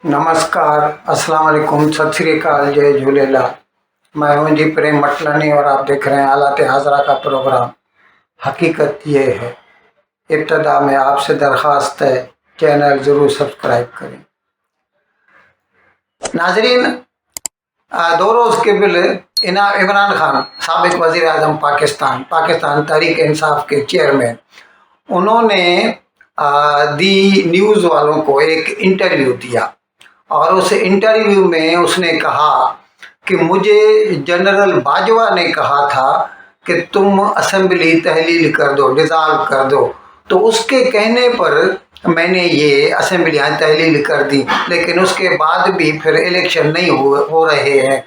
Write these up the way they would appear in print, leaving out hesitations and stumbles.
नमस्कार, अस्सलाम वालेकुम, सत श्री अकाल, जय झूलेलाल। मैं हूं जी प्रेम मटलानी और आप देख रहे हैं हालात हाजरा का प्रोग्राम। हकीकत ये है। इब्तदा में आपसे दरख्वास्त है, चैनल ज़रूर सब्सक्राइब करें। नाजरीन, 2 रोज़ कबल इमरान खान साबिक वज़ीर आज़म पाकिस्तान तहरीक इंसाफ के चेयरमैन, उन्होंने दी न्यूज़ वालों को एक इंटरव्यू दिया और उस इंटरव्यू में उसने कहा कि मुझे जनरल बाजवा ने कहा था कि तुम असेंबली तहलील कर दो, डिज़ाल्व कर दो, तो उसके कहने पर मैंने ये असेंबलियाँ तहलील कर दी, लेकिन उसके बाद भी फिर इलेक्शन नहीं हो रहे हैं।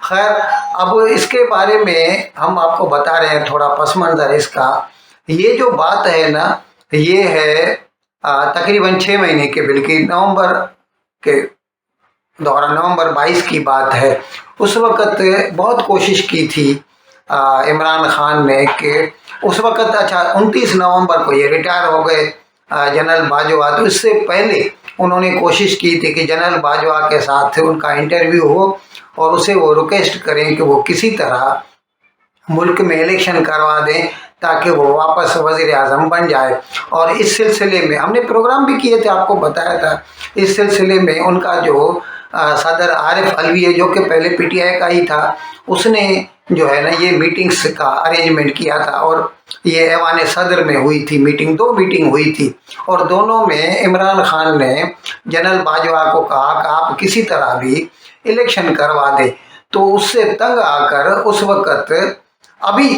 खैर, अब इसके बारे में हम आपको बता रहे हैं थोड़ा पस मंज़र इसका। ये जो बात है ना, ये है तकरीबन 6 महीने के, बल्कि नवंबर के दौरान, नवंबर 22 की बात है। उस वक़्त बहुत कोशिश की थी इमरान खान ने कि उस वक़्त, अच्छा 29 नवंबर को ये रिटायर हो गए जनरल बाजवा, तो इससे पहले उन्होंने कोशिश की थी कि जनरल बाजवा के साथ उनका इंटरव्यू हो और उसे वो रिक्वेस्ट करें कि वो किसी तरह मुल्क में इलेक्शन करवा दें ताकि वो वापस वज़ीर आज़म बन जाए। और इस सिलसिले में हमने प्रोग्राम भी किए थे, आपको बताया था। इस सिलसिले में उनका जो सदर आरिफ अलवी है, जो कि पहले पीटीआई का ही था, उसने जो है ना ये मीटिंग्स का अरेंजमेंट किया था और ये ऐवान सदर में हुई थी मीटिंग, 2 मीटिंग हुई थी और दोनों में इमरान खान ने जनरल बाजवा को कहा कि आप किसी तरह भी इलेक्शन करवा दें। तो उससे तंग आकर उस वक़्त, अभी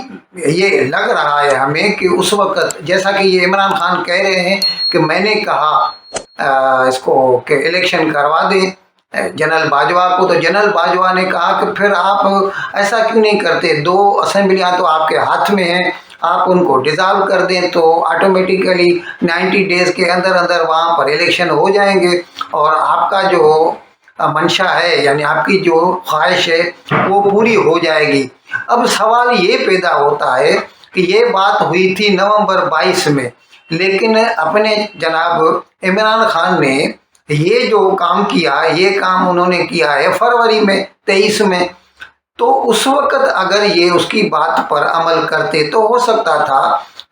ये लग रहा है हमें कि उस वक़्त, जैसा कि ये इमरान खान कह रहे हैं कि मैंने कहा इसको कि इलेक्शन करवा दें जनरल बाजवा को, तो जनरल बाजवा ने कहा कि फिर आप ऐसा क्यों नहीं करते, 2 असेंबलियां तो आपके हाथ में हैं, आप उनको डिज़ाल्व कर दें तो ऑटोमेटिकली 90 डेज़ के अंदर अंदर वहाँ पर इलेक्शन हो जाएंगे और आपका जो मंशा है, यानी आपकी जो ख्वाहिश है वो पूरी हो जाएगी। अब सवाल ये पैदा होता है कि ये बात हुई थी नवंबर 22 में, लेकिन अपने जनाब इमरान खान ने ये जो काम किया, ये काम उन्होंने किया है फरवरी में, 23 में। तो उस वक़्त अगर ये उसकी बात पर अमल करते तो हो सकता था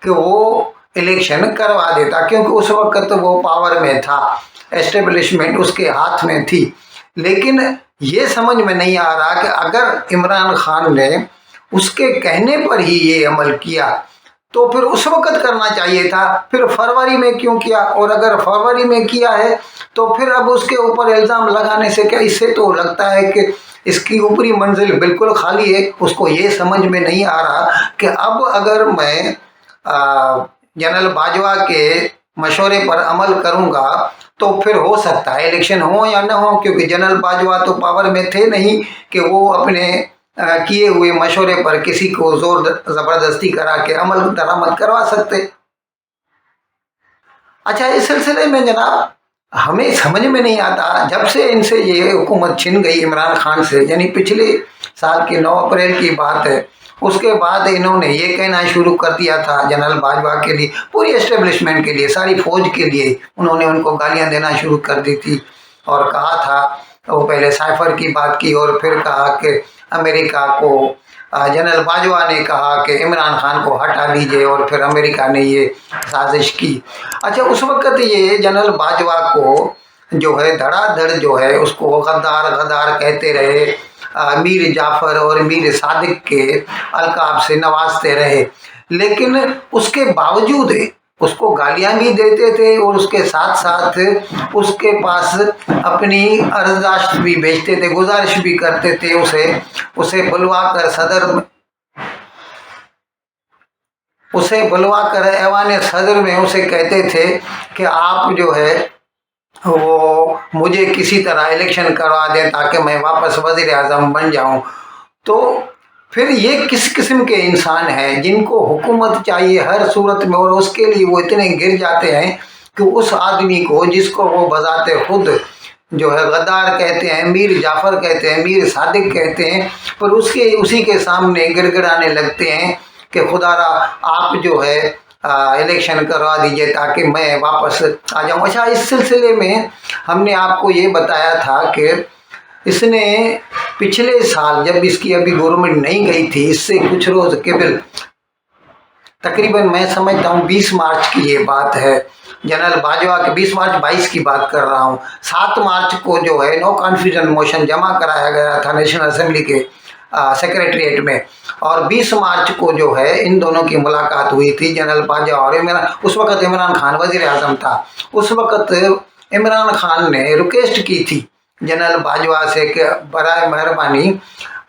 कि वो इलेक्शन करवा देता, क्योंकि उस वक़्त वो पावर में था, एस्टेब्लिशमेंट उसके हाथ में थी। लेकिन ये समझ में नहीं आ रहा कि अगर इमरान खान ने उसके कहने पर ही ये अमल किया तो फिर उस वक़्त करना चाहिए था, फिर फरवरी में क्यों किया? और अगर फरवरी में किया है तो फिर अब उसके ऊपर इल्ज़ाम लगाने से क्या, इससे तो लगता है कि इसकी ऊपरी मंजिल बिल्कुल खाली है। उसको ये समझ में नहीं आ रहा कि अब अगर मैं जनरल बाजवा के मशवरे पर अमल करूंगा तो फिर हो सकता है इलेक्शन हो या ना हो, क्योंकि जनरल बाजवा तो पावर में थे नहीं कि वो अपने किए हुए मशवरे पर किसी को जोर ज़बरदस्ती करा के अमल दरामद करवा सकते। अच्छा, इस सिलसिले में जनाब हमें समझ में नहीं आता, जब से इनसे ये हुकूमत छिन गई इमरान खान से, यानी पिछले साल की 9 अप्रैल की बात है, उसके बाद इन्होंने ये कहना शुरू कर दिया था जनरल बाजवा के लिए, पूरी एस्टेब्लिशमेंट के लिए, सारी फौज के लिए उन्होंने उनको गालियां देना शुरू कर दी थी और कहा था, वो पहले साइफर की बात की और फिर कहा कि अमेरिका को, जनरल बाजवा ने कहा कि इमरान खान को हटा दीजिए और फिर अमेरिका ने ये साजिश की। अच्छा, उस वक़्त ये जनरल बाजवा को जो है धड़ाधड़ जो है उसको गद्दार गद्दार कहते रहे, मीर जाफ़र और मीर सादिक के अलकाब से नवाजते रहे, लेकिन उसके बावजूद उसको गालियां भी देते थे और उसके साथ साथ उसके पास अपनी अर्जदाश्त भी भेजते थे, गुजारिश भी करते थे, उसे बुलवा कर ऐवान सदर में उसे कहते थे कि आप जो है वो मुझे किसी तरह इलेक्शन करवा दें ताकि मैं वापस वज़ीर आज़म बन जाऊं। तो फिर ये किस किस्म के इंसान हैं जिनको हुकूमत चाहिए हर सूरत में, और उसके लिए वो इतने गिर जाते हैं कि उस आदमी को, जिसको वो बजाते खुद जो है गद्दार कहते हैं, मीर जाफ़र कहते हैं, मीर सादिक कहते हैं, पर उसी के सामने गिड़गिड़ाने लगते हैं कि खुदारा आप जो है इलेक्शन करवा दीजिए ताकि मैं वापस आ जाऊं। अच्छा, इस सिलसिले में हमने आपको ये बताया था कि इसने पिछले साल जब इसकी अभी गवर्नमेंट नहीं गई थी, इससे कुछ रोज केवल तकरीबन मैं समझता हूँ 20 मार्च की ये बात है, जनरल बाजवा के 20 मार्च 22 की बात कर रहा हूँ। 7 मार्च को जो है नो कॉन्फ्यूजन मोशन जमा कराया गया था नेशनल असेंबली के सेक्रेटरीट में, और 20 मार्च को जो है इन दोनों की मुलाकात हुई थी, जनरल बाजवा और इमरान। उस वक्त इमरान खान वजीर आजम था। उस वक्त इमरान खान ने रिक्वेस्ट की थी जनरल बाजवा से कि बराए मेहरबानी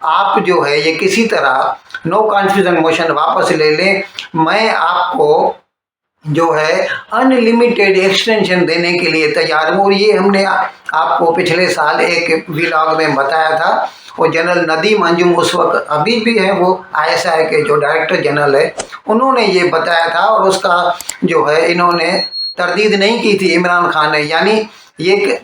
आप जो है ये किसी तरह नो कॉन्फ्यूजन मोशन वापस ले लें, मैं आपको जो है अनलिमिटेड एक्सटेंशन देने के लिए तैयार हूँ। और ये हमने आपको पिछले साल एक व्लॉग में बताया था। और जनरल नदीम अंजुम उस वक्त अभी भी है, वो ISI के जो डायरेक्टर जनरल है, उन्होंने ये बताया था और उसका जो है इन्होंने तरदीद नहीं की थी इमरान खान ने। यानी ये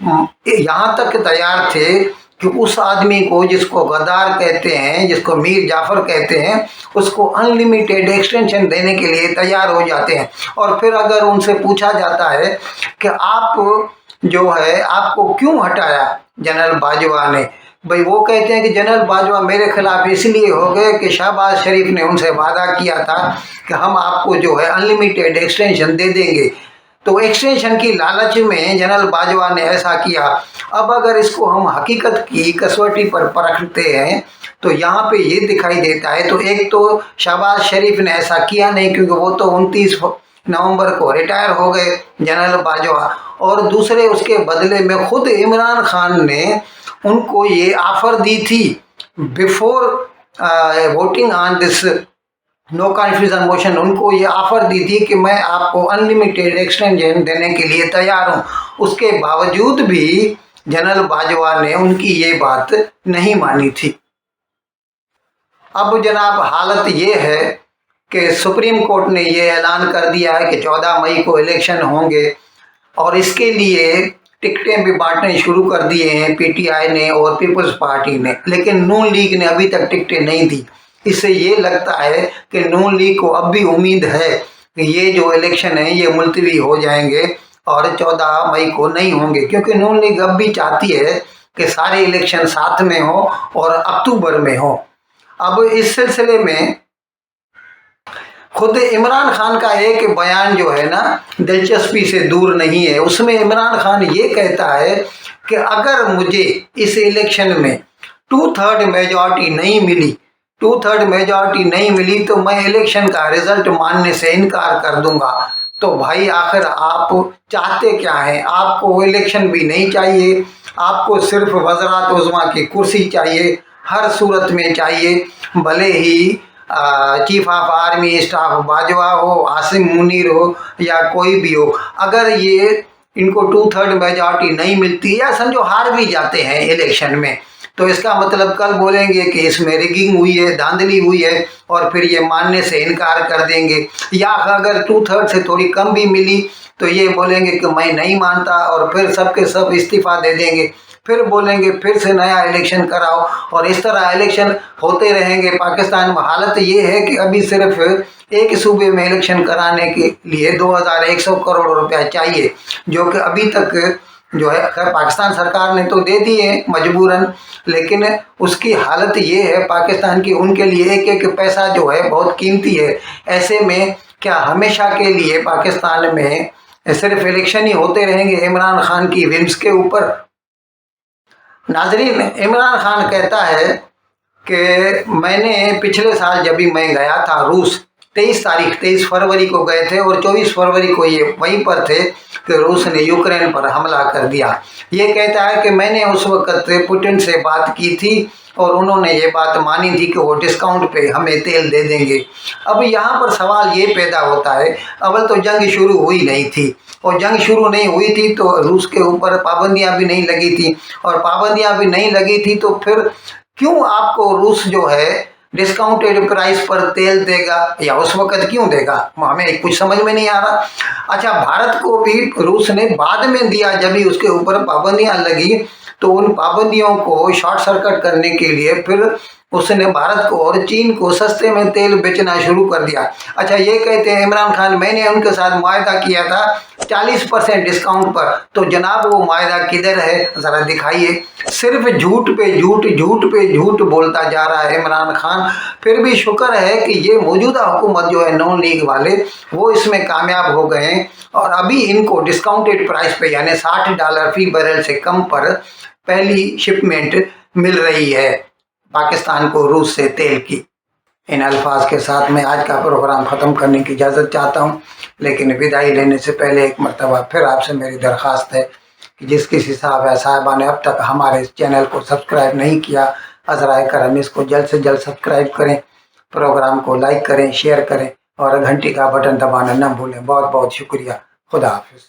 यहाँ तक तैयार थे कि उस आदमी को जिसको गद्दार कहते हैं, जिसको मीर जाफर कहते हैं, उसको अनलिमिटेड एक्सटेंशन देने के लिए तैयार हो जाते हैं। और फिर अगर उनसे पूछा जाता है कि आप जो है आपको क्यों हटाया जनरल बाजवा ने, भाई वो कहते हैं कि जनरल बाजवा मेरे खिलाफ इसलिए हो गए कि शहबाज शरीफ ने उनसे वादा किया था कि हम आपको जो है अनलिमिटेड एक्सटेंशन दे देंगे, तो एक्सटेंशन की लालच में जनरल बाजवा ने ऐसा किया। अब अगर इसको हम हकीकत की कसौटी पर परखते हैं तो यहाँ पे ये दिखाई देता है, तो एक तो शहबाज शरीफ ने ऐसा किया नहीं क्योंकि वो तो 29 नवंबर को रिटायर हो गए जनरल बाजवा, और दूसरे उसके बदले में खुद इमरान खान ने उनको ये ऑफर दी थी before voting on this no confusion motion. उनको ये ऑफर दी थी कि मैं आपको अनलिमिटेड एक्सटेंशन देने के लिए तैयार हूँ। उसके बावजूद भी जनरल बाजवा ने उनकी ये बात नहीं मानी थी। अब जनाब हालत ये है कि सुप्रीम कोर्ट ने ये ऐलान कर दिया है कि 14 मई को इलेक्शन होंगे, और इसके लिए टिकटें भी बांटने शुरू कर दिए हैं PTI ने और पीपल्स पार्टी ने, लेकिन नून लीग ने अभी तक टिकटें नहीं दी। इससे ये लगता है कि नून लीग को अब भी उम्मीद है कि ये जो इलेक्शन है ये मुलतवी हो जाएंगे और 14 मई को नहीं होंगे, क्योंकि नून लीग अब भी चाहती है कि सारे इलेक्शन साथ में हो और अक्टूबर में हो। अब इस सिलसिले में खुद इमरान खान का एक बयान जो है ना दिलचस्पी से दूर नहीं है। उसमें इमरान खान ये कहता है कि अगर मुझे इस इलेक्शन में 2/3 मेजॉरिटी नहीं मिली तो मैं इलेक्शन का रिजल्ट मानने से इनकार कर दूंगा। तो भाई आखिर आप चाहते क्या हैं? आपको इलेक्शन भी नहीं चाहिए, आपको सिर्फ वज़रात उज़्मा की कुर्सी चाहिए, हर सूरत में चाहिए, भले ही chief of army staff Bajwa हो, आसिम मुनीर हो या कोई भी हो। अगर ये इनको 2/3 मेजॉरिटी नहीं मिलती या समझो हार भी जाते हैं इलेक्शन में, तो इसका मतलब कल बोलेंगे कि इसमें रिगिंग हुई है, धांधली हुई है, और फिर ये मानने से इनकार कर देंगे। या अगर 2/3 से थोड़ी कम भी मिली तो ये बोलेंगे कि मैं नहीं मानता, और फिर सबके सब इस्तीफा दे देंगे, फिर बोलेंगे फिर से नया इलेक्शन कराओ, और इस तरह इलेक्शन होते रहेंगे। पाकिस्तान में हालत ये है कि अभी सिर्फ एक सूबे में इलेक्शन कराने के लिए 2100 करोड़ रुपया चाहिए, जो कि अभी तक जो है खैर पाकिस्तान सरकार ने तो दे दिए मजबूरन, लेकिन उसकी हालत ये है पाकिस्तान की, उनके लिए एक एक पैसा जो है बहुत कीमती है। ऐसे में क्या हमेशा के लिए पाकिस्तान में सिर्फ इलेक्शन ही होते रहेंगे इमरान खान की विम्स के ऊपर? नाजरीन, इमरान खान कहता है कि मैंने पिछले साल जब भी मैं गया था रूस, 23 फरवरी को गए थे और 24 फरवरी को ये वहीं पर थे कि रूस ने यूक्रेन पर हमला कर दिया। ये कहता है कि मैंने उस वक्त पुतिन से बात की थी और उन्होंने ये बात मानी थी कि वो डिस्काउंट पे हमें तेल दे देंगे। अब यहाँ पर सवाल ये पैदा होता है, अव्वल तो जंग शुरू हुई नहीं थी, और जंग शुरू नहीं हुई थी तो रूस के ऊपर पाबंदियाँ भी नहीं लगी थी, और पाबंदियाँ भी नहीं लगी थी तो फिर क्यों आपको रूस जो है डिस्काउंटेड प्राइस पर तेल देगा, या उस वक्त क्यों देगा? हमें कुछ समझ में नहीं आ रहा। अच्छा, भारत को भी रूस ने बाद में दिया जब भी उसके ऊपर पाबंदियां लगी, तो उन पाबंदियों को शॉर्ट सर्किट करने के लिए फिर उसने भारत को और चीन को सस्ते में तेल बेचना शुरू कर दिया। अच्छा, ये कहते हैं इमरान खान मैंने उनके साथ मुआहदा किया था 40% डिस्काउंट पर, तो जनाब वो मुआहदा किधर है, ज़रा दिखाइए। सिर्फ झूठ पे झूठ, झूठ पे झूठ बोलता जा रहा है इमरान खान। फिर भी शुक्र है कि ये मौजूदा हुकूमत जो है नॉन लीग वाले, वो इसमें कामयाब हो गए हैं और अभी इनको डिस्काउंटेड प्राइस पे यानी $60 फी बैरल से कम पर पहली शिपमेंट मिल रही है पाकिस्तान को रूस से तेल की। इन अल्फाज के साथ मैं आज का प्रोग्राम ख़त्म करने की इजाज़त चाहता हूँ, लेकिन विदाई लेने से पहले एक मरतबा फिर आपसे मेरी दरख्वास्त है कि जिस किसी साहब या साहिबा ने अब तक हमारे इस चैनल को सब्सक्राइब नहीं किया, अज़राए करम इसको जल्द से जल्द सब्सक्राइब करें, प्रोग्राम को लाइक करें, शेयर करें और घंटी का बटन दबाना न भूलें। बहुत बहुत शुक्रिया। खुदा हाफिज़।